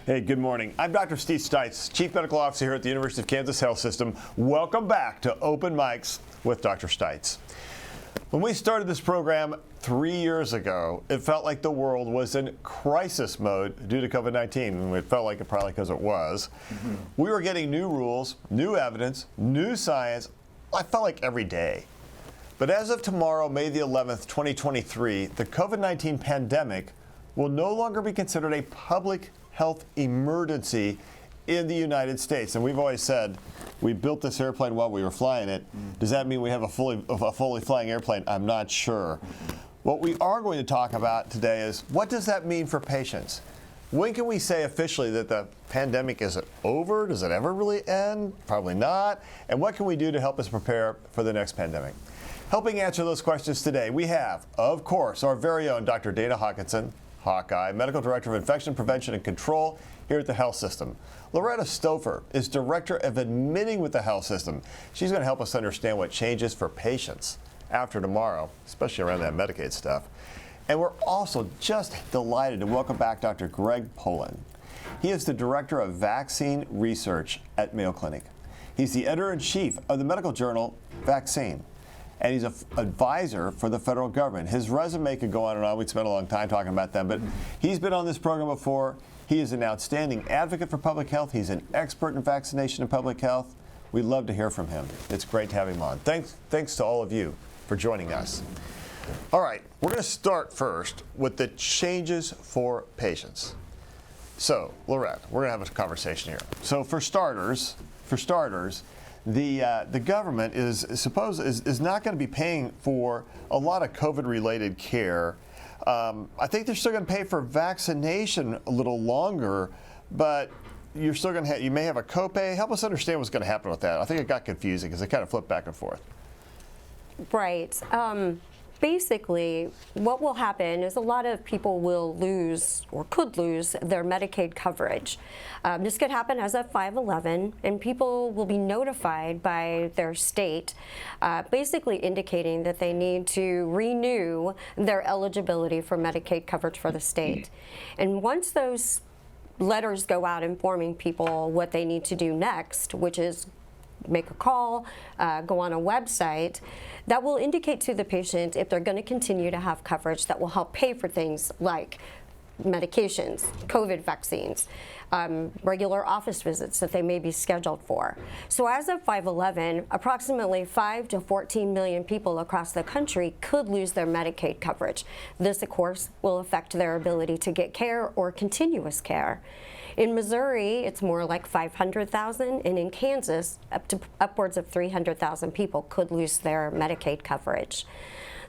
Hey, good morning. I'm Dr. Stites, Chief Medical Officer here at the University of Kansas Health System. Welcome back to Open Mics with Dr. Stites. When we started this program 3 years ago, it felt like the world was in crisis mode due to COVID-19. It felt like it probably because it was. We were getting new rules, new evidence, new science. I felt like every day. But as of tomorrow, May the 11th, 2023, the COVID-19 pandemic will no longer be considered a public health emergency in the United States. And we've always said we built this airplane while we were flying it. Does that mean we have a fully flying airplane? I'm not sure. What we are going to talk about today is what does that mean for patients? When can we say officially that the pandemic is over? Does it ever really end? Probably not. And what can we do to help us prepare for the next pandemic? Helping answer those questions today, we have, of course, our very own Dr. Dana Hawkinson, Hawkeye, Medical Director of Infection Prevention and Control here at the health system. Loretta Stouffer is Director of Admitting with the health system. She's going to help us understand what changes for patients after tomorrow, especially around that Medicaid stuff. And we're also just delighted to welcome back Dr. Greg Poland. He is the Director of Vaccine Research at Mayo Clinic. He's the Editor-in-Chief of the medical journal Vaccine. And he's an advisor for the federal government. His resume could go on and on. We'd spend a long time talking about them, but he's been on this program before. He is an outstanding advocate for public health. He's an expert in vaccination and public health. We'd love to hear from him. It's great to have him on. Thanks to all of you for joining us. All right, we're going to start first with the changes for patients. So, Lorette, we're going to have a conversation here. So, for starters, the government is not going to be paying for a lot of COVID-related care. I think they're still going to pay for vaccination a little longer, but you're still going to you may have a copay. Help us understand what's going to happen with that. I think it got confusing because it kind of flipped back and forth. Right. Basically, what will happen is a lot of people will lose or could lose their Medicaid coverage. This could happen as of 5/11, and people will be notified by their state, basically indicating that they need to renew their eligibility for Medicaid coverage for the state. And once those letters go out informing people what they need to do next, which is make a call, go on a website, that will indicate to the patient if they're going to continue to have coverage that will help pay for things like medications, COVID vaccines, regular office visits that they may be scheduled for. So as of 5/11, approximately 5 to 14 million people across the country could lose their Medicaid coverage. This, of course, will affect their ability to get care or continuous care. In Missouri, it's more like 500,000, and in Kansas, upwards of 300,000 people could lose their Medicaid coverage.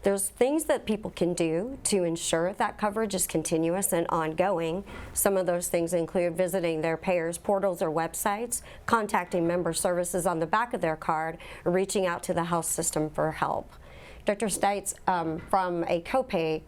There's things that people can do to ensure that coverage is continuous and ongoing. Some of those things include visiting their payers' portals or websites, contacting member services on the back of their card, or reaching out to the health system for help. Dr. Stites, from a copay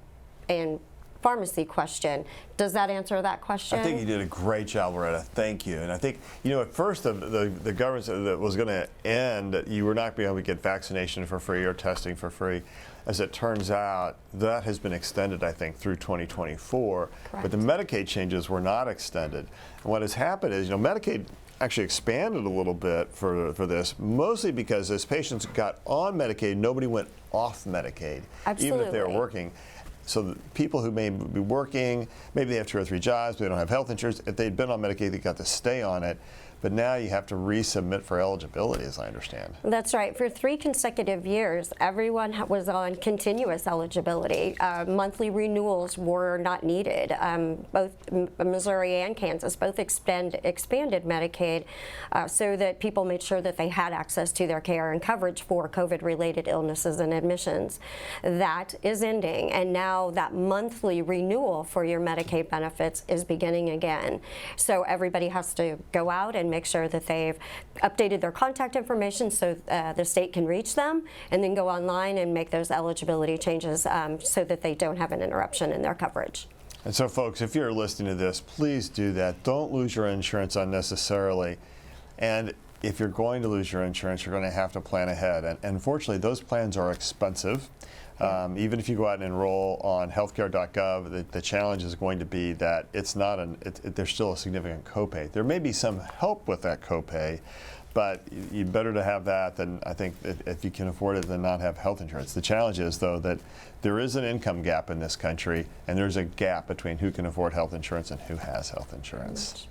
and pharmacy question, does that answer that question? I think you did a great job, Loretta. Thank you. And I think, at first the government said that was going to end, that you were not going to be able to get vaccination for free or testing for free. As it turns out, that has been extended, I think, through 2024. Correct. But the Medicaid changes were not extended. And what has happened is, Medicaid actually expanded a little bit for this, mostly because as patients got on Medicaid, nobody went off Medicaid, Absolutely. Even if they were working. So the people who may be working, maybe they have 2 or 3 jobs, they don't have health insurance. If they'd been on Medicaid, they got to stay on it. But now you have to resubmit for eligibility, as I understand. That's right. For 3 consecutive years, everyone was on continuous eligibility. Monthly renewals were not needed. Both Missouri and Kansas both expanded Medicaid so that people made sure that they had access to their care and coverage for COVID-related illnesses and admissions. That is ending, and now that monthly renewal for your Medicaid benefits is beginning again. So everybody has to go out and make sure that they've updated their contact information so the state can reach them, and then go online and make those eligibility changes so that they don't have an interruption in their coverage. And so, folks, if you're listening to this, please do that. Don't lose your insurance unnecessarily. And if you're going to lose your insurance, you're going to have to plan ahead. And unfortunately, those plans are expensive. Even if you go out and enroll on healthcare.gov, the challenge is going to be that it's not there's still a significant copay. There may be some help with that copay, but you better to have that than, I think, if you can afford it, than not have health insurance. The challenge is, though, that there is an income gap in this country, and there's a gap between who can afford health insurance and who has health insurance.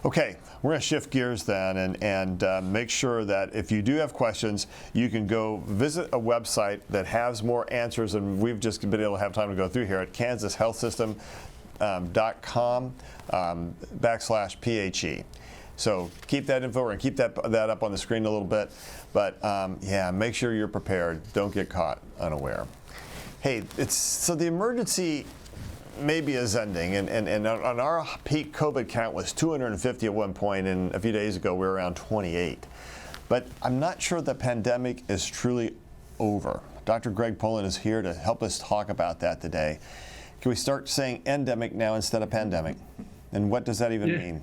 Okay, we're going to shift gears then and make sure that if you do have questions, you can go visit a website that has more answers than we've just been able to have time to go through here at kansashealthsystem.com/PHE. So keep that info and keep that up on the screen a little bit. But yeah, make sure you're prepared. Don't get caught unaware. Hey, so the emergency maybe is ending, and on our peak COVID count was 250 at one point, and a few days ago we were around 28. But I'm not sure the pandemic is truly over. Dr. Greg Poland is here to help us talk about that today. Can we start saying endemic now instead of pandemic? And what does that even mean?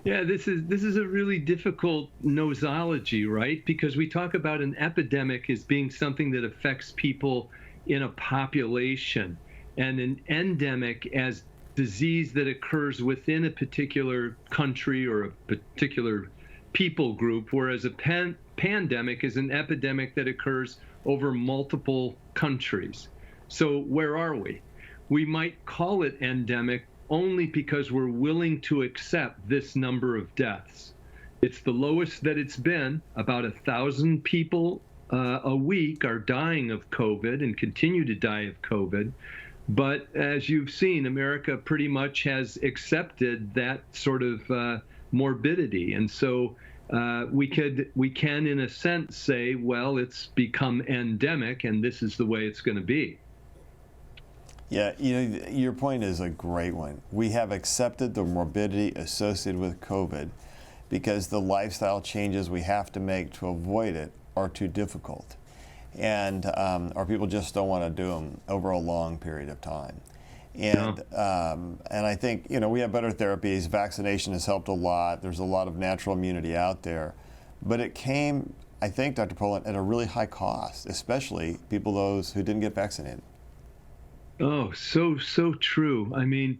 Yeah, this is a really difficult nosology, right? Because we talk about an epidemic as being something that affects people in a population, and an endemic as disease that occurs within a particular country or a particular people group, whereas a pandemic is an epidemic that occurs over multiple countries. So where are we? We might call it endemic only because we're willing to accept this number of deaths. It's the lowest that it's been. About 1,000 people a week are dying of COVID and continue to die of COVID. But as you've seen, America pretty much has accepted that sort of morbidity. And so we can, in a sense, say, well, it's become endemic, and this is the way it's going to be. Yeah, your point is a great one. We have accepted the morbidity associated with COVID because the lifestyle changes we have to make to avoid it are too difficult. And or people just don't want to do them over a long period of time. And and I think we have better therapies. Vaccination has helped a lot. There's a lot of natural immunity out there, but it came, I think, Dr. Poland, at a really high cost, especially those who didn't get vaccinated. Oh, so true. I mean,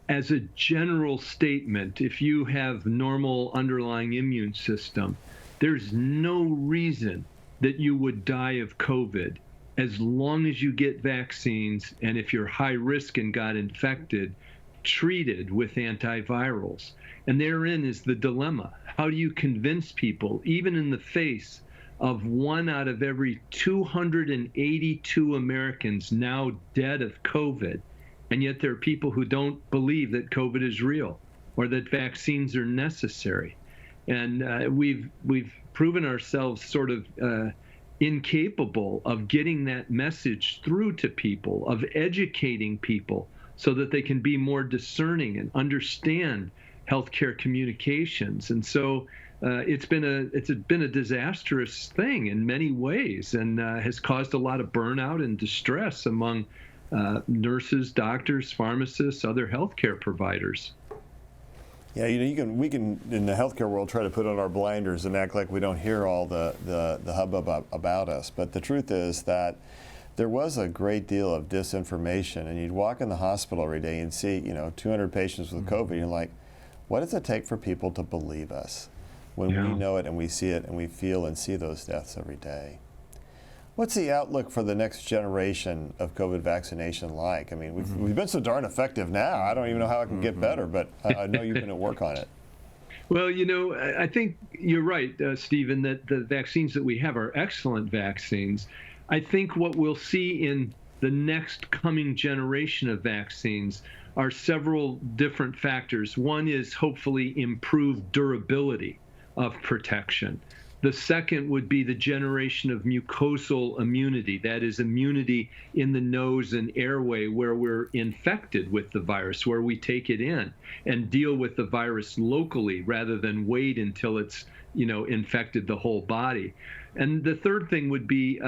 as a general statement, if you have normal underlying immune system, there's no reason that you would die of COVID as long as you get vaccines, and if you're high risk and got infected, treated with antivirals. And therein is the dilemma. How do you convince people, even in the face of 1 out of every 282 Americans now dead of COVID, and yet there are people who don't believe that COVID is real or that vaccines are necessary? And we've proven ourselves sort of incapable of getting that message through to people, of educating people so that they can be more discerning and understand healthcare communications. And so it's been a disastrous thing in many ways, and has caused a lot of burnout and distress among nurses, doctors, pharmacists, other healthcare providers. Yeah, we can in the healthcare world try to put on our blinders and act like we don't hear all the hubbub about us. But the truth is that there was a great deal of disinformation, and you'd walk in the hospital every day and see 200 patients with COVID. And you're like, what does it take for people to believe us when we know it and we see it and we feel and see those deaths every day? What's the outlook for the next generation of COVID vaccination like? I mean, we've been so darn effective now. I don't even know how it can get better, but I know you've been at work on it. Well, I think you're right, Stephen, that the vaccines that we have are excellent vaccines. I think what we'll see in the next coming generation of vaccines are several different factors. One is hopefully improved durability of protection. The second would be the generation of mucosal immunity, that is immunity in the nose and airway where we're infected with the virus, where we take it in and deal with the virus locally rather than wait until it's infected the whole body. And the third thing would be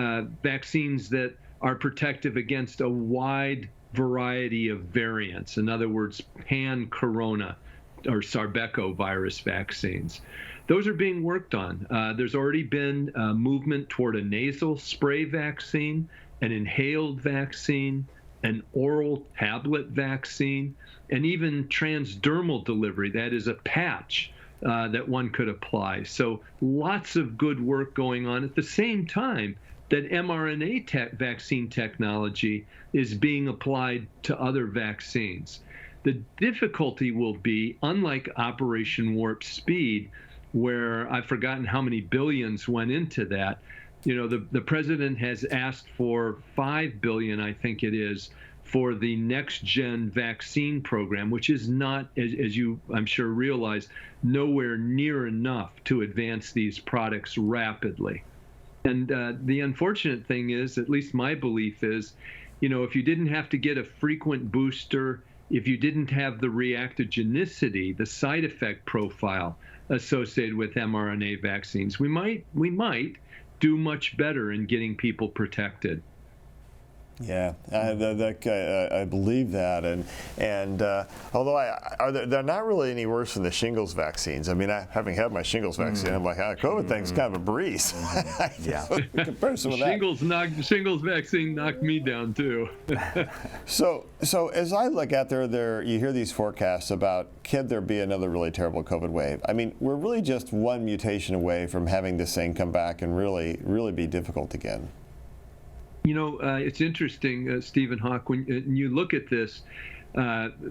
vaccines that are protective against a wide variety of variants. In other words, pan-corona or sarbecovirus vaccines. those are being worked on. There's already been movement toward a nasal spray vaccine, an inhaled vaccine, an oral tablet vaccine, and even transdermal delivery, that is a patch that one could apply. So lots of good work going on at the same time that mRNA vaccine technology is being applied to other vaccines. The difficulty will be, unlike Operation Warp Speed, where I've forgotten how many billions went into that, the president has asked for $5 billion, I think it is, for the next gen vaccine program, which is not, as you I'm sure realize, nowhere near enough to advance these products rapidly. And the unfortunate thing is, at least my belief is, if you didn't have to get a frequent booster, if you didn't have the reactogenicity, the side effect profile associated with mRNA vaccines, we might do much better in getting people protected. Yeah, I believe that, and although they're not really any worse than the shingles vaccines. I mean, having had my shingles vaccine, I'm like, COVID thing's kind of a breeze. Yeah, in comparison with that. Shingles vaccine knocked me down too. So as I look out there, you hear these forecasts about could there be another really terrible COVID wave? I mean, we're really just one mutation away from having this thing come back and really be difficult again. It's interesting, Stephen Hawk, when you look at this,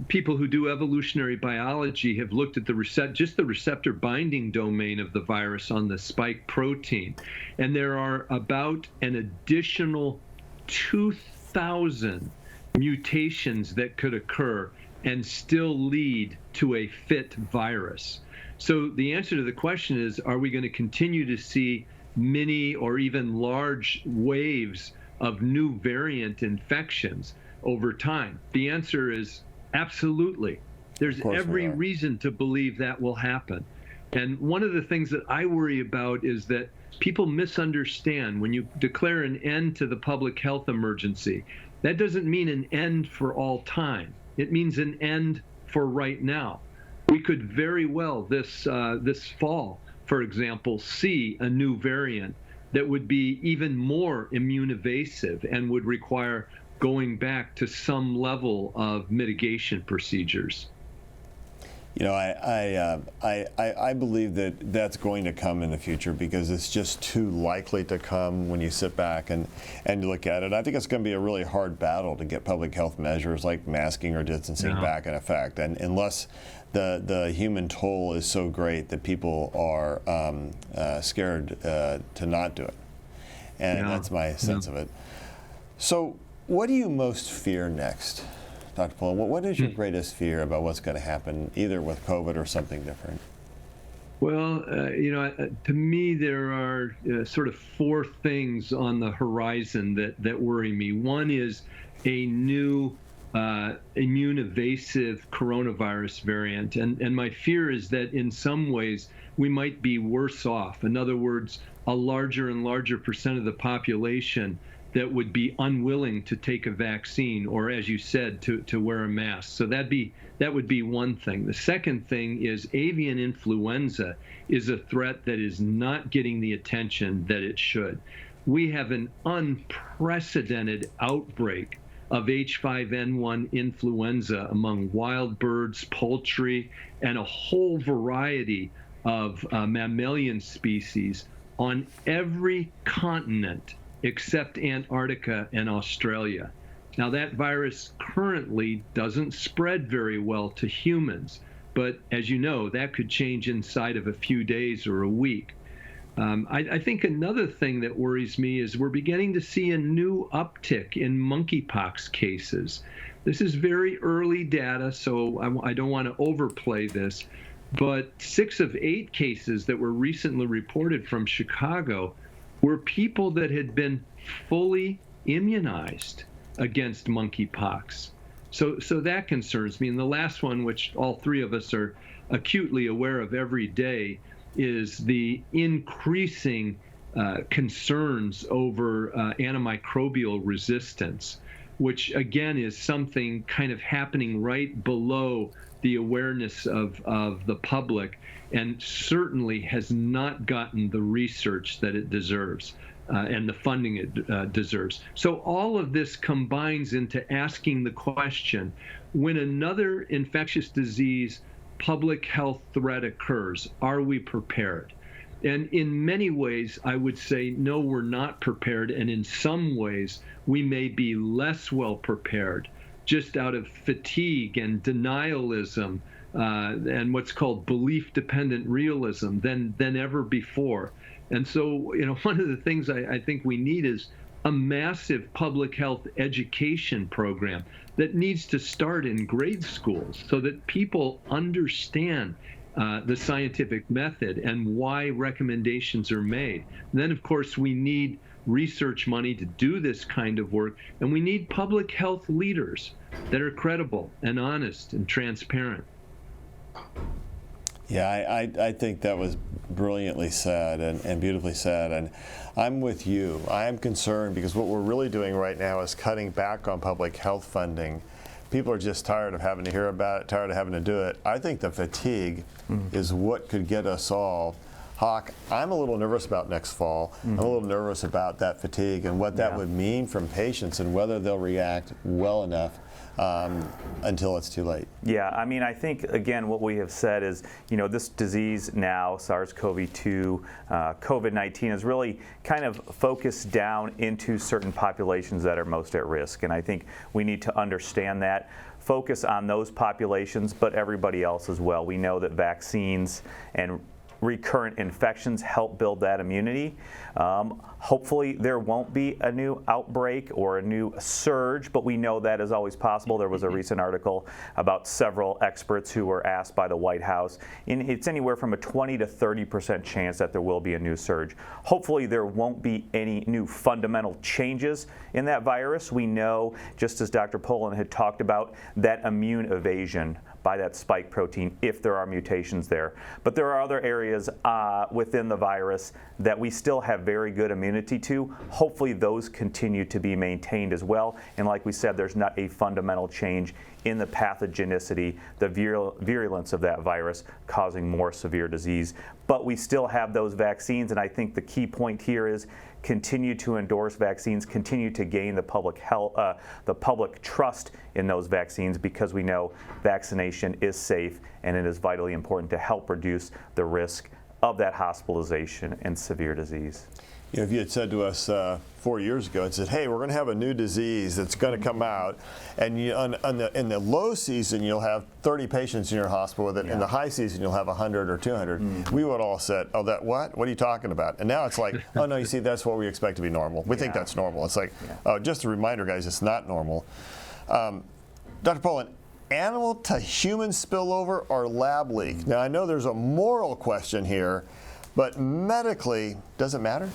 people who do evolutionary biology have looked at the receptor binding domain of the virus on the spike protein. And there are about an additional 2,000 mutations that could occur and still lead to a fit virus. So the answer to the question is, are we going to continue to see mini or even large waves of new variant infections over time? The answer is absolutely. There's every reason to believe that will happen. And one of the things that I worry about is that people misunderstand when you declare an end to the public health emergency. That doesn't mean an end for all time. It means an end for right now. We could very well this fall, for example, see a new variant that would be even more immune evasive and would require going back to some level of mitigation procedures. I believe that that's going to come in the future because it's just too likely to come when you sit back and look at it. I think it's going to be a really hard battle to get public health measures like masking or distancing back in effect, and unless the human toll is so great that people are scared to not do it. And that's my sense of it. So what do you most fear next, Dr. Pullen? What is your greatest fear about what's going to happen, either with COVID or something different? Well, to me, there are sort of four things on the horizon that worry me. One is a new immune evasive coronavirus variant. And my fear is that in some ways we might be worse off. In other words, a larger and larger percent of the population that would be unwilling to take a vaccine or, as you said, to wear a mask. So that would be one thing. The second thing is avian influenza is a threat that is not getting the attention that it should. We have an unprecedented outbreak of H5N1 influenza among wild birds, poultry, and a whole variety of mammalian species on every continent except Antarctica and Australia. Now, that virus currently doesn't spread very well to humans, but as you know, that could change inside of a few days or a week. I think another thing that worries me is we're beginning to see a new uptick in monkeypox cases. This is very early data, so I don't want to overplay this, but 6 of 8 cases that were recently reported from Chicago were people that had been fully immunized against monkeypox. So that concerns me. And the last one, which all three of us are acutely aware of every day, is the increasing concerns over antimicrobial resistance. which again is something kind of happening right below the awareness of the public, and certainly has not gotten the research that it deserves and the funding it deserves. So all of this combines into asking the question, when another infectious disease public health threat occurs, are we prepared? And in many ways, I would say, no, we're not prepared. And in some ways, we may be less well prepared, just out of fatigue and denialism and what's called belief-dependent realism than ever before. And so, one of the things I think we need is a massive public health education program that needs to start in grade schools so that people understand the scientific method and why recommendations are made. And then, of course, we need research money to do this kind of work, and we need public health leaders that are credible and honest and transparent. Yeah, I think that was brilliantly said and beautifully said, and I'm with you. I am concerned because what we're really doing right now is cutting back on public health funding. People are just tired of having to hear about it, tired of having to do it. I think the fatigue is what could get us all. Hawk, I'm a little nervous about next fall. I'm a little nervous about that fatigue and what that would mean from patients and whether they'll react well enough until it's too late. Yeah, I mean, I think, again, what we have said is, this disease now, SARS-CoV-2, COVID-19, is really kind of focused down into certain populations that are most at risk. And I think we need to understand that, focus on those populations, but everybody else as well. We know that vaccines and recurrent infections help build that immunity. Hopefully there won't be a new outbreak or a new surge, but we know that is always possible. There was a recent article about several experts who were asked by the White House, and it's anywhere from a 20 to 30% chance that there will be a new surge. Hopefully there won't be any new fundamental changes in that virus. We know, just as Dr. Poland had talked about, that immune evasion by that spike protein if there are mutations there. But there are other areas within the virus that we still have very good immunity to. Hopefully those continue to be maintained as well. And like we said, there's not a fundamental change in the pathogenicity, the virulence of that virus causing more severe disease. But we still have those vaccines, and I think the key point here is continue to endorse vaccines, continue to gain the public health, the public trust in those vaccines, because we know vaccination is safe and it is vitally important to help reduce the risk of that hospitalization and severe disease. If you had said to us 4 years ago and said, hey, we're going to have a new disease that's going to come out, and in the low season you'll have 30 patients in your hospital with it, in the high season you'll have 100 or 200, we would all said, oh, that what? What are you talking about? And now it's like, oh, no, you see, that's what we expect to be normal. We think that's normal. It's like, oh, just a reminder, guys, it's not normal. Dr. Poland, animal to human spillover or lab leak? Now, I know there's a moral question here, but medically, does it matter?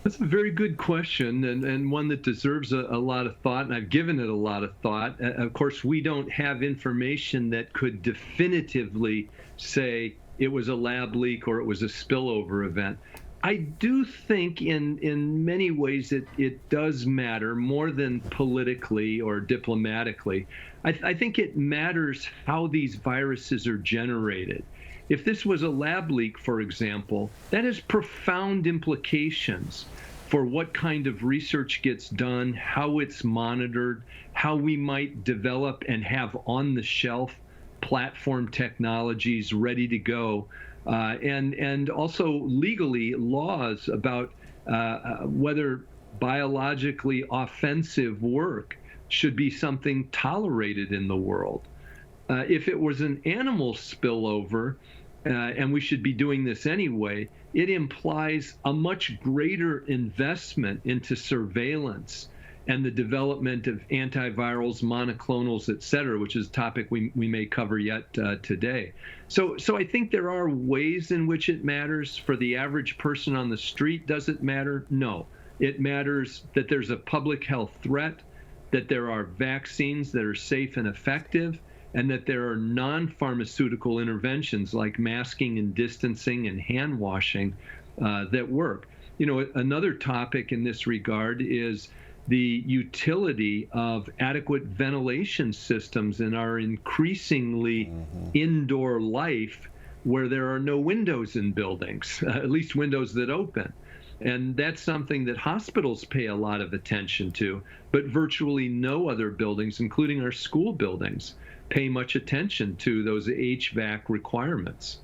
That's a very good question, and one that deserves a lot of thought, and I've given it a lot of thought. Of course, we don't have information that could definitively say it was a lab leak or it was a spillover event. I do think in many ways it does matter more than politically or diplomatically. I think it matters how these viruses are generated. If this was a lab leak, for example, that has profound implications for what kind of research gets done, how it's monitored, how we might develop and have on-the-shelf platform technologies ready to go, and also legally laws about whether biologically offensive work should be something tolerated in the world. If it was an animal spillover, and we should be doing this anyway, it implies a much greater investment into surveillance and the development of antivirals, monoclonals, et cetera, which is a topic we may cover yet today. So I think there are ways in which it matters. For the average person on the street, does it matter? No. It matters that there's a public health threat, that there are vaccines that are safe and effective, and that there are non-pharmaceutical interventions like masking and distancing and hand washing that work. Another topic in this regard is the utility of adequate ventilation systems in our increasingly indoor life where there are no windows in buildings, at least windows that open. And that's something that hospitals pay a lot of attention to, but virtually no other buildings, including our school buildings, pay much attention to those HVAC requirements.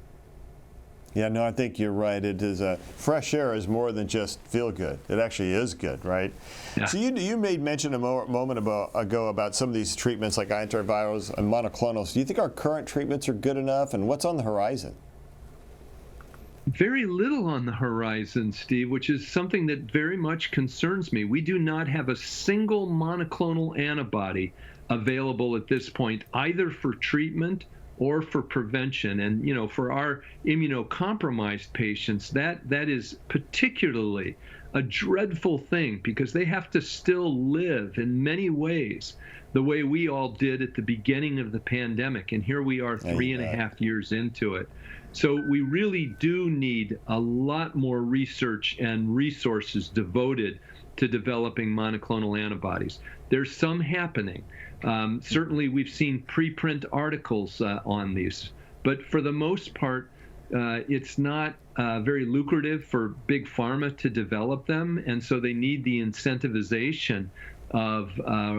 Yeah, no, I think you're right. It is fresh air is more than just feel good. It actually is good, right? Yeah. So you made mention a moment ago about some of these treatments like antivirals and monoclonals. Do you think our current treatments are good enough, and what's on the horizon? Very little on the horizon, Steve, which is something that very much concerns me. We do not have a single monoclonal antibody available at this point, either for treatment or for prevention. And, you know, for our immunocompromised patients, that is particularly a dreadful thing because they have to still live in many ways the way we all did at the beginning of the pandemic. And here we are 3.5 years into it. So we really do need a lot more research and resources devoted to developing monoclonal antibodies. There's some happening. Certainly we've seen preprint articles on these, but for the most part, it's not very lucrative for big pharma to develop them, and so they need the incentivization of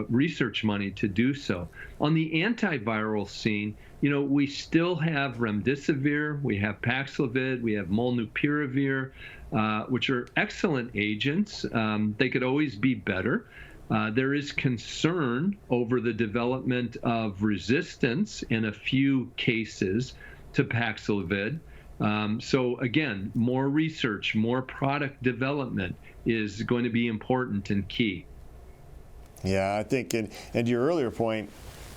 research money to do so. On the antiviral scene, you know, we still have remdesivir, we have Paxlovid, we have molnupiravir, which are excellent agents. They could always be better. There is concern over the development of resistance in a few cases to Paxlovid. So again, more research, more product development is going to be important and key. Yeah, I think, and to your earlier point,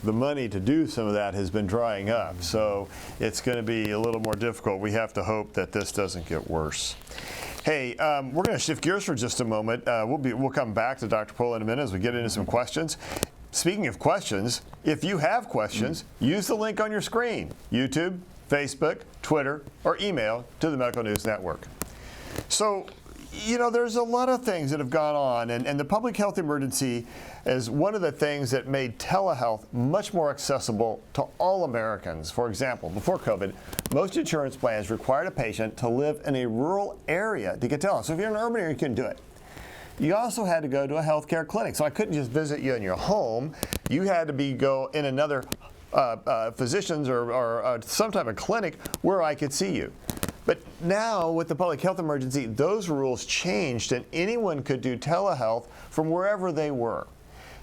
the money to do some of that has been drying up, so it's going to be a little more difficult. We have to hope that this doesn't get worse. Hey, we're going to shift gears for just a moment. We'll come back to Dr. Pola in a minute as we get into some questions. Speaking of questions, if you have questions, use the link on your screen: YouTube, Facebook, Twitter, or email to the Medical News Network. So, you know, there's a lot of things that have gone on, and the public health emergency is one of the things that made telehealth much more accessible to all Americans. For example, before COVID, most insurance plans required a patient to live in a rural area to get telehealth. So if you're in an urban area, you couldn't do it. You also had to go to a healthcare clinic. So I couldn't just visit you in your home. You had to go in another physician's or some type of clinic where I could see you. But now, with the public health emergency, those rules changed, and anyone could do telehealth from wherever they were.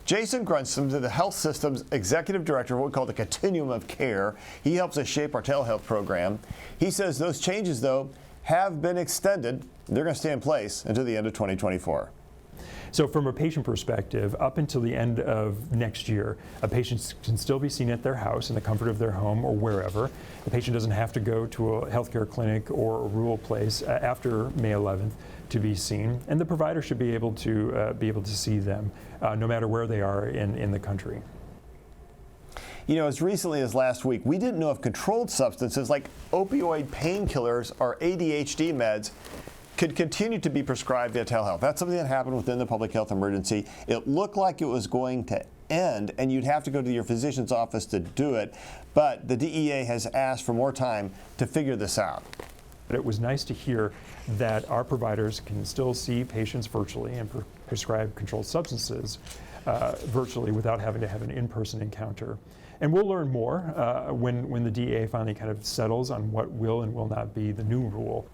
Jason Grunston is the health system's executive director of what we call the continuum of care. He helps us shape our telehealth program. He says those changes, though, have been extended. They're going to stay in place until the end of 2024. So from a patient perspective, up until the end of next year, a patient can still be seen at their house in the comfort of their home or wherever. The patient doesn't have to go to a healthcare clinic or a rural place after May 11th to be seen, and the provider should be able to see them no matter where they are in the country. You know, as recently as last week, we didn't know if controlled substances like opioid painkillers or ADHD meds could continue to be prescribed via telehealth. That's something that happened within the public health emergency. It looked like it was going to end, and you'd have to go to your physician's office to do it. But the DEA has asked for more time to figure this out. It was nice to hear that our providers can still see patients virtually and prescribe controlled substances virtually without having to have an in-person encounter. And we'll learn more when the DEA finally kind of settles on what will and will not be the new rule.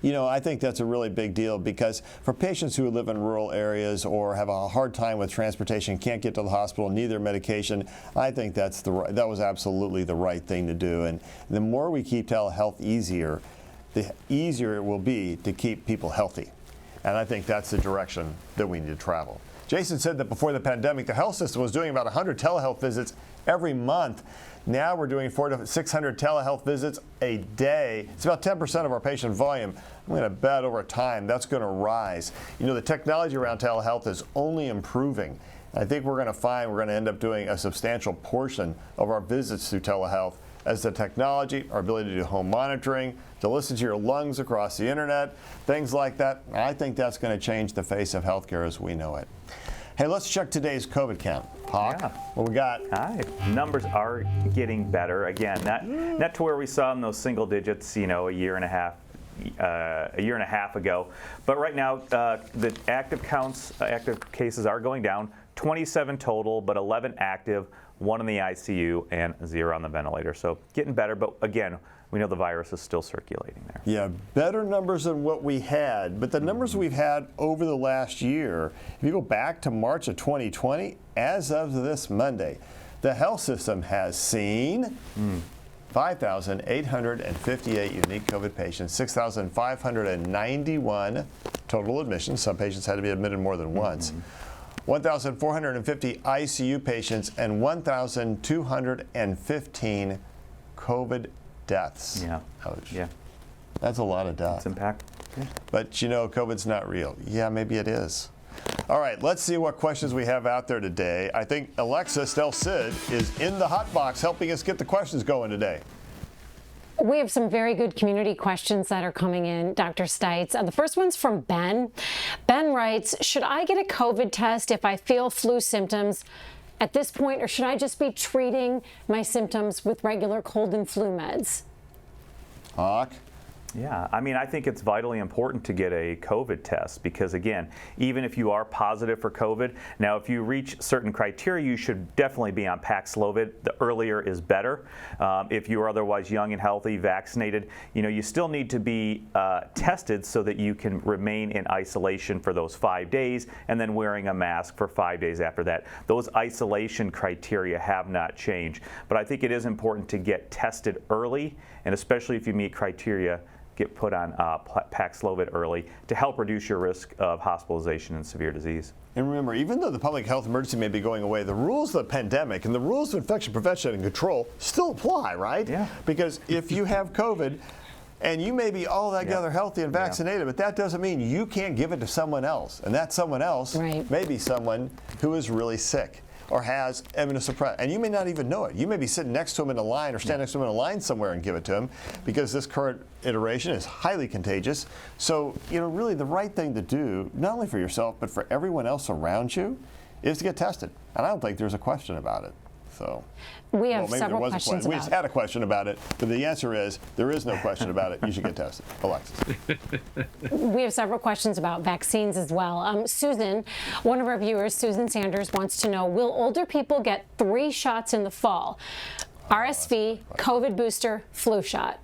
You know, I think that's a really big deal because for patients who live in rural areas or have a hard time with transportation, can't get to the hospital, need their medication, I think that was absolutely the right thing to do. And the more we keep telehealth easier, the easier it will be to keep people healthy. And I think that's the direction that we need to travel. Jason said that before the pandemic, the health system was doing about 100 telehealth visits every month. Now we're doing 400 to 600 telehealth visits a day. It's about 10% of our patient volume. I'm going to bet over time that's going to rise. You know, the technology around telehealth is only improving. I think we're going to end up doing a substantial portion of our visits through telehealth as the technology, our ability to do home monitoring, to listen to your lungs across the internet, things like that. I think that's going to change the face of healthcare as we know it. Hey, let's check today's COVID count. Hawk, what we got? Hi. Numbers are getting better. Again, not to where we saw in those single digits, a year and a half ago. But right now, the active cases are going down. 27 total, but 11 active, 1 in the ICU, and 0 on the ventilator. So getting better, but again, we know the virus is still circulating there. Yeah, better numbers than what we had, but the numbers we've had over the last year, if you go back to March of 2020, as of this Monday, the health system has seen 5,858 unique COVID patients, 6,591 total admissions. Some patients had to be admitted more than once. 1,450 ICU patients and 1,215 COVID deaths. Yeah. Ouch. Yeah. That's a lot of deaths. It's impactful. Okay. But COVID's not real. Yeah, maybe it is. All right, let's see what questions we have out there today. I think Alexis Del Cid is in the hot box helping us get the questions going today. We have some very good community questions that are coming in, Dr. Stites. The first one's from Ben. Ben writes, should I get a COVID test if I feel flu symptoms at this point, or should I just be treating my symptoms with regular cold and flu meds? Hawk? Yeah, I think it's vitally important to get a COVID test because, again, even if you are positive for COVID, now if you reach certain criteria, you should definitely be on Paxlovid. The earlier is better. If you are otherwise young and healthy, vaccinated, you still need to be tested so that you can remain in isolation for those 5 days and then wearing a mask for 5 days after that. Those isolation criteria have not changed. But I think it is important to get tested early, and especially if you meet criteria, get put on Paxlovid early to help reduce your risk of hospitalization and severe disease. And remember, even though the public health emergency may be going away, the rules of the pandemic and the rules of infection prevention and control still apply, right? Yeah. Because if you have COVID and you may be altogether healthy and vaccinated, but that doesn't mean you can't give it to someone else. And that someone else may be someone who is really sick or has immunosuppressant, and you may not even know it. You may be sitting next to him in a line or standing next to him in a line somewhere and give it to him because this current iteration is highly contagious. So, really the right thing to do, not only for yourself, but for everyone else around you, is to get tested. And I don't think there's a question about it. So, we have several questions about it. We just had a question about it, but the answer is there is no question about it. You should get tested. Alexis. We have several questions about vaccines as well. Susan, one of our viewers, Susan Sanders, wants to know, will older people get 3 shots in the fall? RSV, COVID booster, flu shot.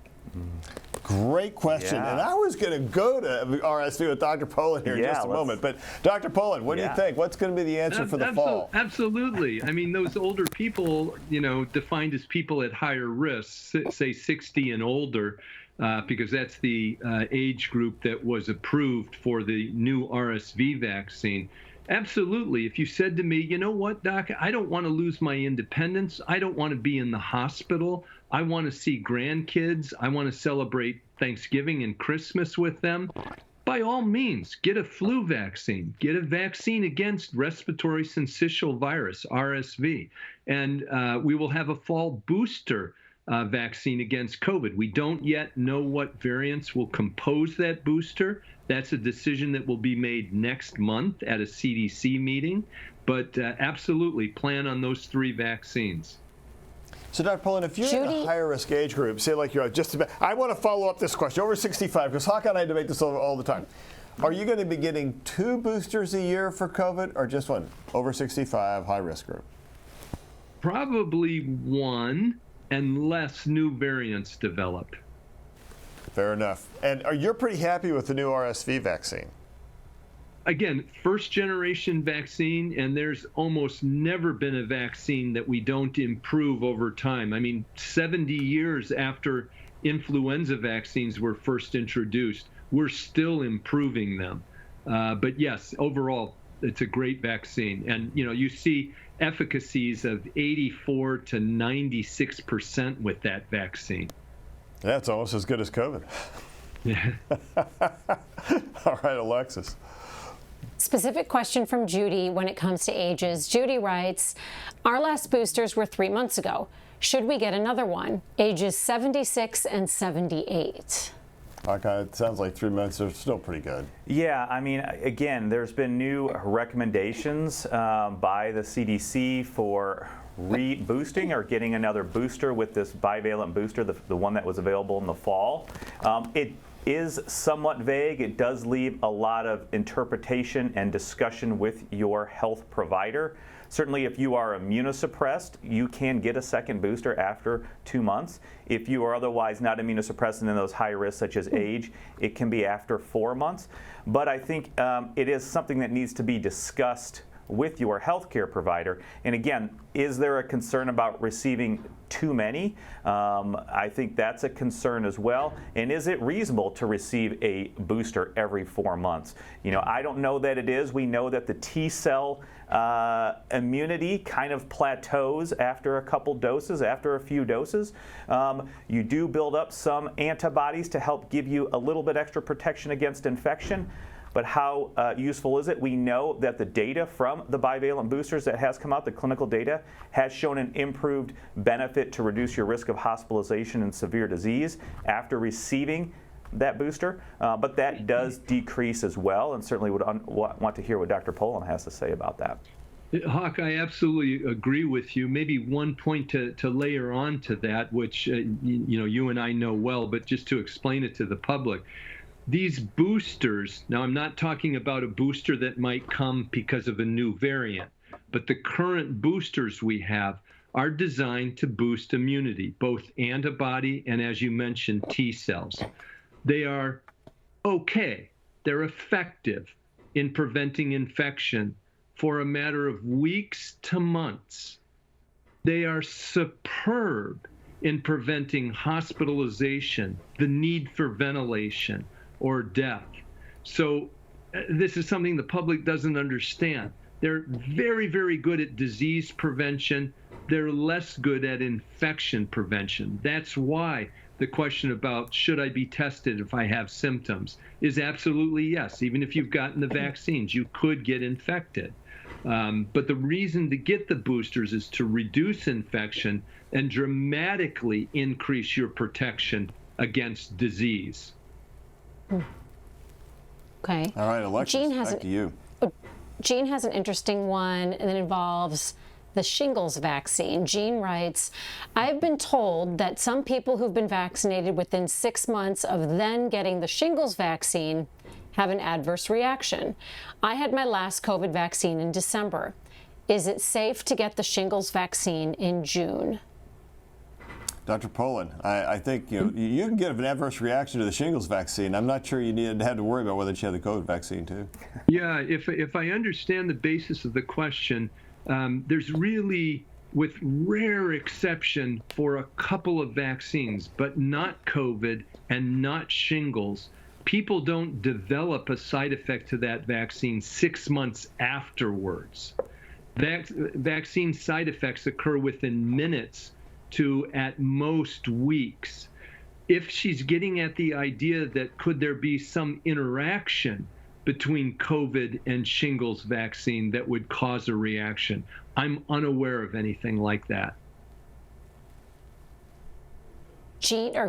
Great question. Yeah. And I was going to go to RSV with Dr. Poland here in just a moment. But Dr. Poland, what do you think? What's going to be the answer for the fall? Absolutely. Those older people, defined as people at higher risk, say 60 and older, because that's the age group that was approved for the new RSV vaccine. Absolutely. If you said to me, you know what, Doc, I don't want to lose my independence. I don't want to be in the hospital. I want to see grandkids. I want to celebrate Thanksgiving and Christmas with them. By all means, get a flu vaccine. Get a vaccine against respiratory syncytial virus, RSV. And we will have a fall booster vaccine against COVID. We don't yet know what variants will compose that booster. That's a decision that will be made next month at a CDC meeting. But absolutely plan on those 3 vaccines. So, Dr. Poland, if you're in a higher risk age group, say like you're just about, I want to follow up this question, over 65, because Hawk and I debate this all the time. Are you going to be getting 2 boosters a year for COVID or just 1? Over 65, high risk group? Probably 1, unless new variants develop. Fair enough. And you're pretty happy with the new RSV vaccine? Again, first generation vaccine, and there's almost never been a vaccine that we don't improve over time. 70 years after influenza vaccines were first introduced, we're still improving them. But yes, overall, it's a great vaccine. And, you see efficacies of 84 to 96% with that vaccine. That's almost as good as COVID. Yeah. All right, Alexis. Specific question from Judy when it comes to ages. Judy writes, our last boosters were 3 months ago. Should we get another one? Ages 76 and 78. Okay, it sounds like 3 months are still pretty good. Yeah, I mean, again, there's been new recommendations by the CDC for reboosting or getting another booster with this bivalent booster, the one that was available in the fall. It is somewhat vague. It does leave a lot of interpretation and discussion with your health provider. Certainly, if you are immunosuppressed, you can get a second booster after 2 months. If you are otherwise not immunosuppressed and in those high risks, such as age, it can be after 4 months. But I think it is something that needs to be discussed with your healthcare provider. And again, is there a concern about receiving too many? I think that's a concern as well. And is it reasonable to receive a booster every 4 months? You know, I don't know that it is. We know that the T cell immunity kind of plateaus after a couple doses, after a few doses. You do build up some antibodies to help give you a little bit extra protection against infection. But how useful is it? We know that the data from the bivalent boosters that has come out, the clinical data, has shown an improved benefit to reduce your risk of hospitalization and severe disease after receiving that booster. But that does decrease as well, and certainly would want to hear what Dr. Poland has to say about that. Hawk, I absolutely agree with you. Maybe one point to layer on to that, which you and I know well, but just to explain it to the public. These boosters, now I'm not talking about a booster that might come because of a new variant, but the current boosters we have are designed to boost immunity, both antibody and, as you mentioned, T cells. They are okay. They're effective in preventing infection for a matter of weeks to months. They are superb in preventing hospitalization, the need for ventilation, or death. So this is something the public doesn't understand. They're very, very good at disease prevention. They're less good at infection prevention. That's why the question about should I be tested if I have symptoms is absolutely yes. Even if you've gotten the vaccines, you could get infected. But the reason to get the boosters is to reduce infection and dramatically increase your protection against disease. Okay. All right, Alexis, back to you. Jean has an interesting one that involves the shingles vaccine. Jean writes, I've been told that some people who've been vaccinated within 6 months of then getting the shingles vaccine have an adverse reaction. I had my last COVID vaccine in December. Is it safe to get the shingles vaccine in June? Dr. Poland, I think you can get an adverse reaction to the shingles vaccine. I'm not sure you had to worry about whether you had the COVID vaccine too. Yeah, if I understand the basis of the question, there's really, with rare exception for a couple of vaccines, but not COVID and not shingles, people don't develop a side effect to that vaccine 6 months afterwards. Vaccine side effects occur within minutes to at most weeks. If she's getting at the idea that could there be some interaction between COVID and shingles vaccine that would cause a reaction, I'm unaware of anything like that.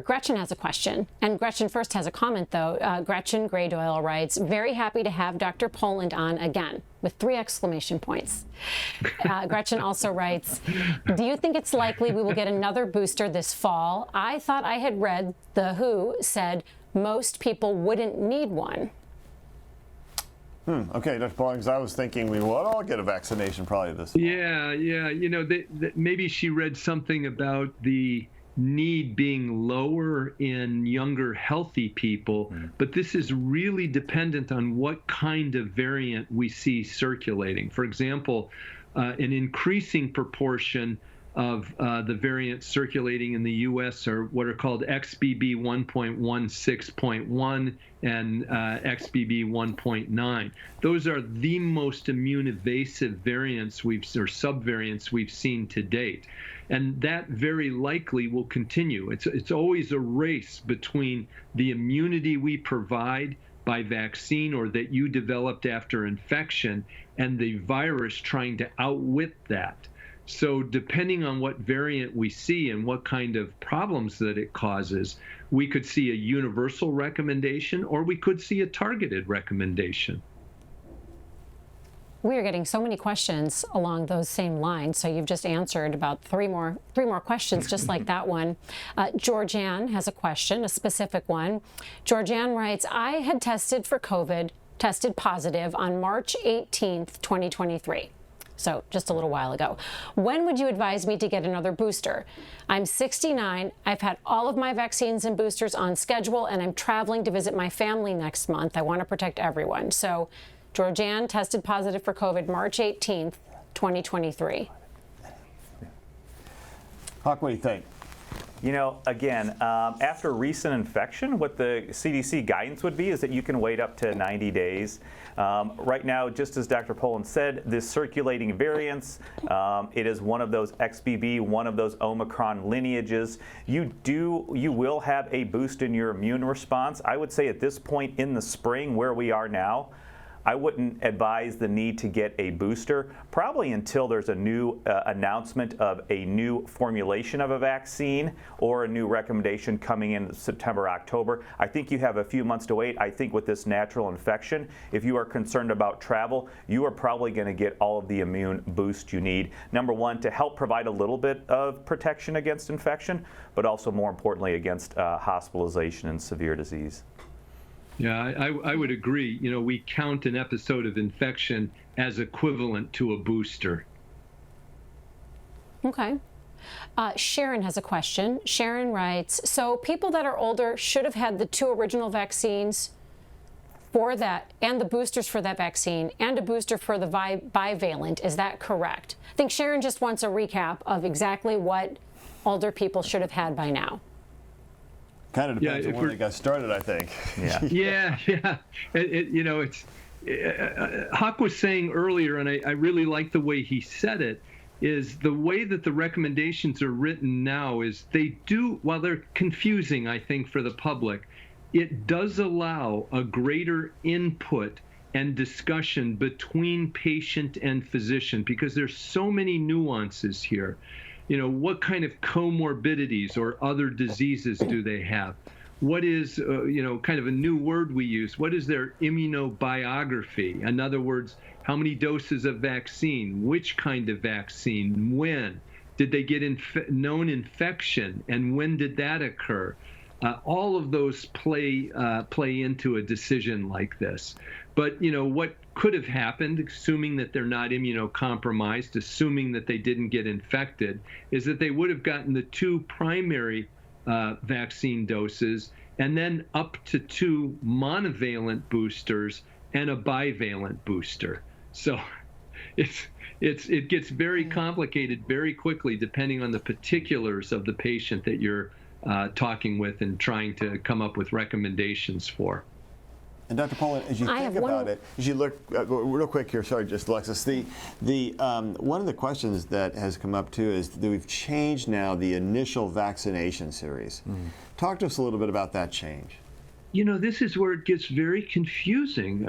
Gretchen has a question, and Gretchen first has a comment though. Gretchen Gray Doyle writes, very happy to have Dr. Poland on again, with 3 exclamation points. Gretchen also writes, do you think it's likely we will get another booster this fall? I thought I had read the WHO said most people wouldn't need one. Okay, Dr. Poland, because I was thinking we will all get a vaccination probably this fall. Yeah. Maybe she read something about the need being lower in younger, healthy people, but this is really dependent on what kind of variant we see circulating. For example, an increasing proportion of the variants circulating in the U.S. are what are called XBB 1.16.1 and XBB 1.9. Those are the most immune evasive variants or subvariants we've seen to date. And that very likely will continue. It's always a race between the immunity we provide by vaccine or that you developed after infection and the virus trying to outwit that. So depending on what variant we see and what kind of problems that it causes, we could see a universal recommendation or we could see a targeted recommendation. We are getting so many questions along those same lines. So you've just answered about three more questions just like that one. Georgianne has a question, a specific one. Georgianne writes, I had tested for COVID, tested positive on March 18th, 2023. So just a little while ago. When would you advise me to get another booster? I'm 69. I've had all of my vaccines and boosters on schedule, and I'm traveling to visit my family next month. I want to protect everyone. So Georgianne tested positive for COVID March 18th, 2023. Hawk, what do you think? You know, again, after recent infection, what the CDC guidance would be is that you can wait up to 90 days. Right now, just as Dr. Poland said, the circulating variants, it is one of those XBB, one of those Omicron lineages. You will have a boost in your immune response. I would say at this point in the spring, where we are now, I wouldn't advise the need to get a booster, probably until there's a new announcement of a new formulation of a vaccine or a new recommendation coming in September, October. I think you have a few months to wait. I think with this natural infection, if you are concerned about travel, you are probably going to get all of the immune boost you need. Number one, to help provide a little bit of protection against infection, but also more importantly against hospitalization and severe disease. Yeah, I would agree. You know, we count an episode of infection as equivalent to a booster. Okay. Sharon has a question. Sharon writes, so people that are older should have had the 2 original vaccines for that and the boosters for that vaccine and a booster for the bivalent. Is that correct? I think Sharon just wants a recap of exactly what older people should have had by now. Kind of depends on when they got started, I think. Yeah. You know, it's Hawk was saying earlier, and I really like the way he said it, is the way that the recommendations are written now is they do, while they're confusing, I think, for the public, it does allow a greater input and discussion between patient and physician because there's so many nuances here. You know, what kind of comorbidities or other diseases do they have? What is, you know, kind of a new word we use? What is their immunobiography? In other words, how many doses of vaccine? Which kind of vaccine? When? Did they get known infection? And when did that occur? All of those play into a decision like this. But, you know, what could have happened, assuming that they're not immunocompromised, assuming that they didn't get infected, is that they would have gotten the 2 primary vaccine doses and then up to 2 monovalent boosters and a bivalent booster. So it gets very complicated very quickly depending on the particulars of the patient that you're talking with and trying to come up with recommendations for. And Dr. Poland, as you think about it, as you look real quick here, sorry, just Alexis, the one of the questions that has come up too is that we've changed now the initial vaccination series. Talk to us a little bit about that change. You know, this is where it gets very confusing,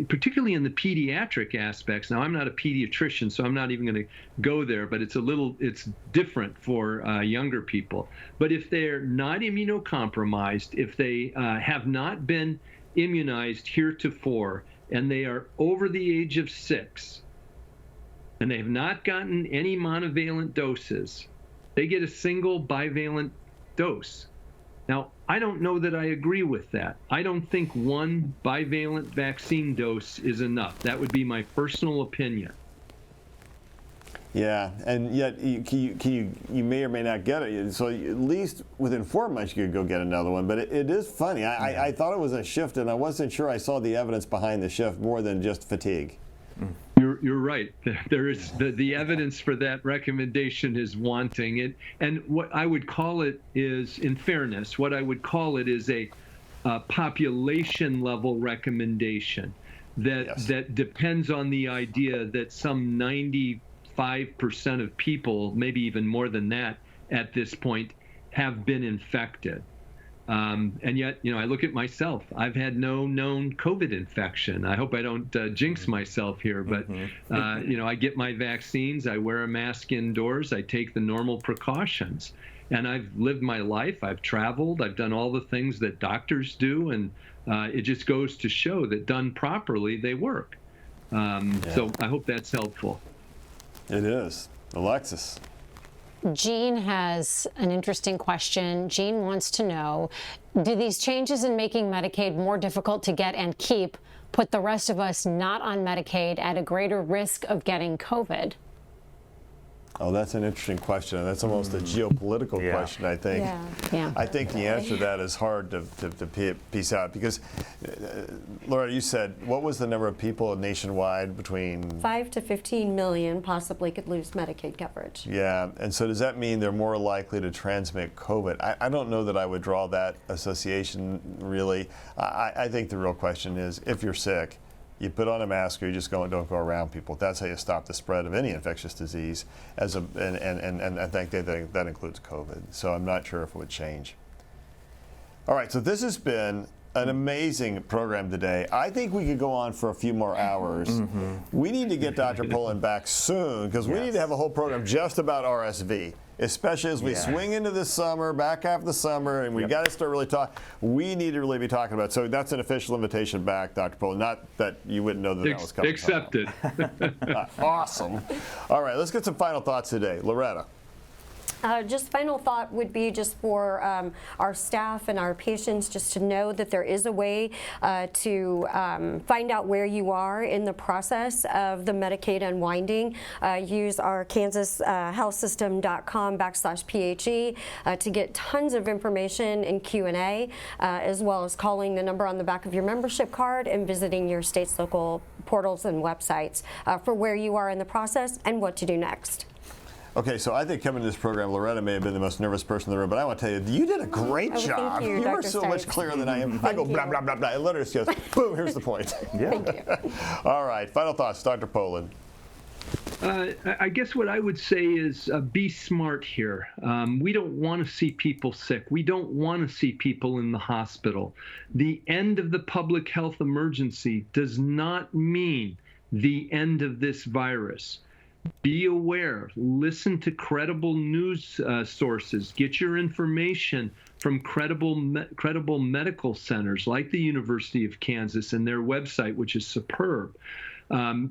particularly in the pediatric aspects. Now, I'm not a pediatrician, so I'm not even going to go there, but it's different for younger people. But if they're not immunocompromised, if they have not been immunized heretofore, and they are over the age of 6, and they have not gotten any monovalent doses, they get a single bivalent dose. Now, I don't know that I agree with that. I don't think 1 bivalent vaccine dose is enough. That would be my personal opinion. Yeah, and yet you may or may not get it. So at least within 4 months you could go get another one. But it is funny. I thought it was a shift, and I wasn't sure I saw the evidence behind the shift more than just fatigue. You're right. There is the evidence for that recommendation is wanting. And what I would call it is, in fairness, what I would call it is a population level recommendation that depends on the idea that some 95% of people, maybe even more than that at this point, have been infected. And yet, I look at myself. I've had no known COVID infection. I hope I don't jinx myself here, but, I get my vaccines. I wear a mask indoors. I take the normal precautions. And I've lived my life. I've traveled. I've done all the things that doctors do. And it just goes to show that done properly, they work. So I hope that's helpful. It is. Alexis. Jean has an interesting question. Jean wants to know, do these changes in making Medicaid more difficult to get and keep put the rest of us not on Medicaid at a greater risk of getting COVID? Oh, that's an interesting question. That's almost a geopolitical question, I think. Yeah. I think the answer to that is hard to piece out because, Laura, you said, what was the number of people nationwide between 5 to 15 million possibly could lose Medicaid coverage. Yeah, and so does that mean they're more likely to transmit COVID? I don't know that I would draw that association, really. I think the real question is, if you're sick, you put on a mask or you just don't go around people. That's how you stop the spread of any infectious disease. And I think that includes COVID. So I'm not sure if it would change. All right, so this has been an amazing program today. I think we could go on for a few more hours. We need to get Dr. Poland back soon because we need to have a whole program just about RSV. Especially as we swing into the summer, back half of the summer, and we've got to start really we need to really be talking about it. So that's an official invitation back, Dr. Poland. Not that you wouldn't know that was coming. Accepted. Awesome. All right, let's get some final thoughts today. Loretta. Just final thought would be just for our staff and our patients just to know that there is a way to find out where you are in the process of the Medicaid unwinding. Use our kansashealthsystem.com/PHE to get tons of information and Q&A, as well as calling the number on the back of your membership card and visiting your state's local portals and websites for where you are in the process and what to do next. Okay, so I think coming to this program, Loretta may have been the most nervous person in the room, but I want to tell you, you did a great job. Thank you, were Dr. so Stites. much clearer than I am. I go blah, blah, blah, blah, and Loretta just goes, boom, here's the point. Thank you. All right, final thoughts, Dr. Poland. I guess what I would say is be smart here. We don't want to see people sick. We don't want to see people in the hospital. The end of the public health emergency does not mean the end of this virus. Be aware, listen to credible news sources, get your information from credible medical centers like the University of Kansas and their website, which is superb.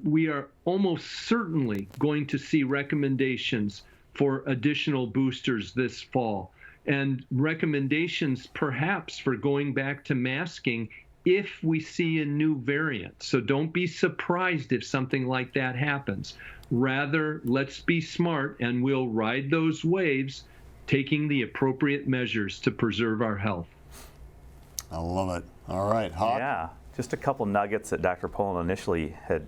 We are almost certainly going to see recommendations for additional boosters this fall and recommendations perhaps for going back to masking if we see a new variant. So don't be surprised if something like that happens. Rather, let's be smart and we'll ride those waves, taking the appropriate measures to preserve our health. I love it. All right, Hawk. Yeah, just a couple nuggets that Dr. Poland initially had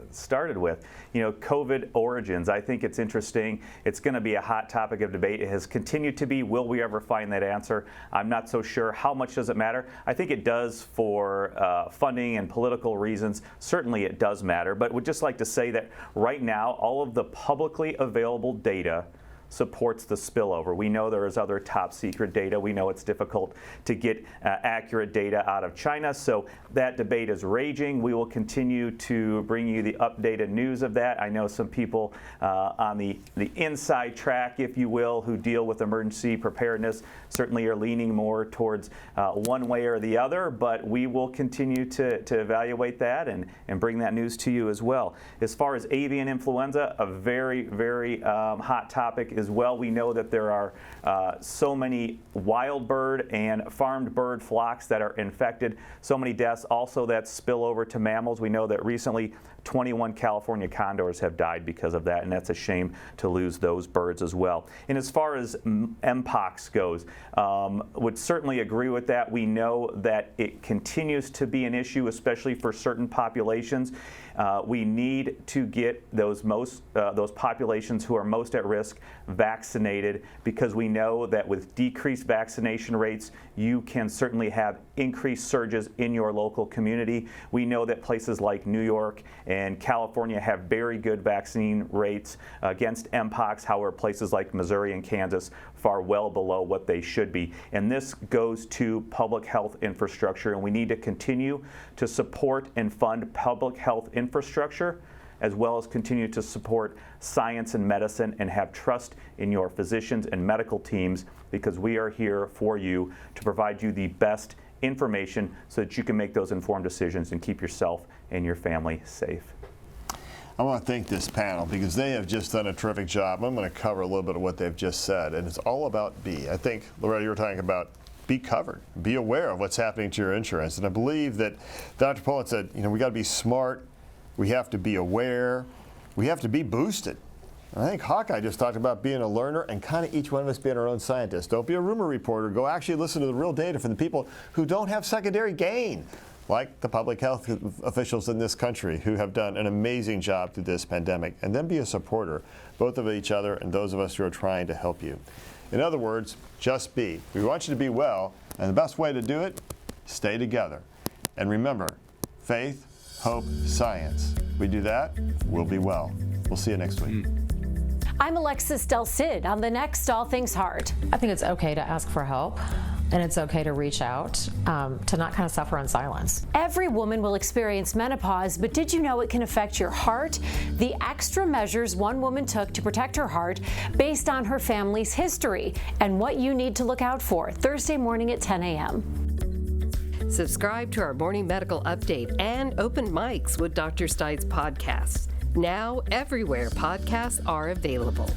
started with. COVID origins, I think it's interesting. It's going to be a hot topic of debate. It has continued to be. Will we ever find that answer? I'm not so sure. How much does it matter? I think it does for funding and political reasons. Certainly it does matter, but would just like to say that right now, all of the publicly available data supports the spillover. We know there is other top secret data. We know it's difficult to get accurate data out of China, so that debate is raging. We will continue to bring you the updated news of that. I know some people on the inside track, if you will, who deal with emergency preparedness certainly are leaning more towards one way or the other, but we will continue to evaluate that and bring that news to you as well. As far as avian influenza, a very, very hot topic as well. We know that there are so many wild bird and farmed bird flocks that are infected, so many deaths. Also, that spill over to mammals. We know that recently 21 California condors have died because of that, and that's a shame to lose those birds as well. And as far as Mpox goes, would certainly agree with that. We know that it continues to be an issue, especially for certain populations. We need to get those populations who are most at risk vaccinated, because we know that with decreased vaccination rates, you can certainly have increased surges in your local community. We know that places like New York and California have very good vaccine rates against Mpox, however, places like Missouri and Kansas far well below what they should be. And this goes to public health infrastructure, and we need to continue to support and fund public health infrastructure, as well as continue to support science and medicine and have trust in your physicians and medical teams, because we are here for you to provide you the best information so that you can make those informed decisions and keep yourself and your family safe. I want to thank this panel because they have just done a terrific job. I'm going to cover a little bit of what they've just said, and it's all about B. I think, Loretta, you were talking about be covered, be aware of what's happening to your insurance. And I believe that Dr. Pullen said, we got to be smart, we have to be aware, we have to be boosted. And I think Hawkeye just talked about being a learner and kind of each one of us being our own scientist. Don't be a rumor reporter. Go actually listen to the real data from the people who don't have secondary gain, like the public health officials in this country who have done an amazing job through this pandemic. And then be a supporter, both of each other and those of us who are trying to help you. In other words, just be. We want you to be well, and the best way to do it, stay together. And remember, faith, hope, science. If we do that, we'll be well. We'll see you next week. I'm Alexis Del Cid on the next All Things Heart. I think it's okay to ask for help, and it's okay to reach out, to not kind of suffer in silence. Every woman will experience menopause, but did you know it can affect your heart? The extra measures one woman took to protect her heart based on her family's history, and what you need to look out for, Thursday morning at 10 a.m. Subscribe to our morning medical update and Open Mics with Dr. Stites podcasts. Now everywhere podcasts are available.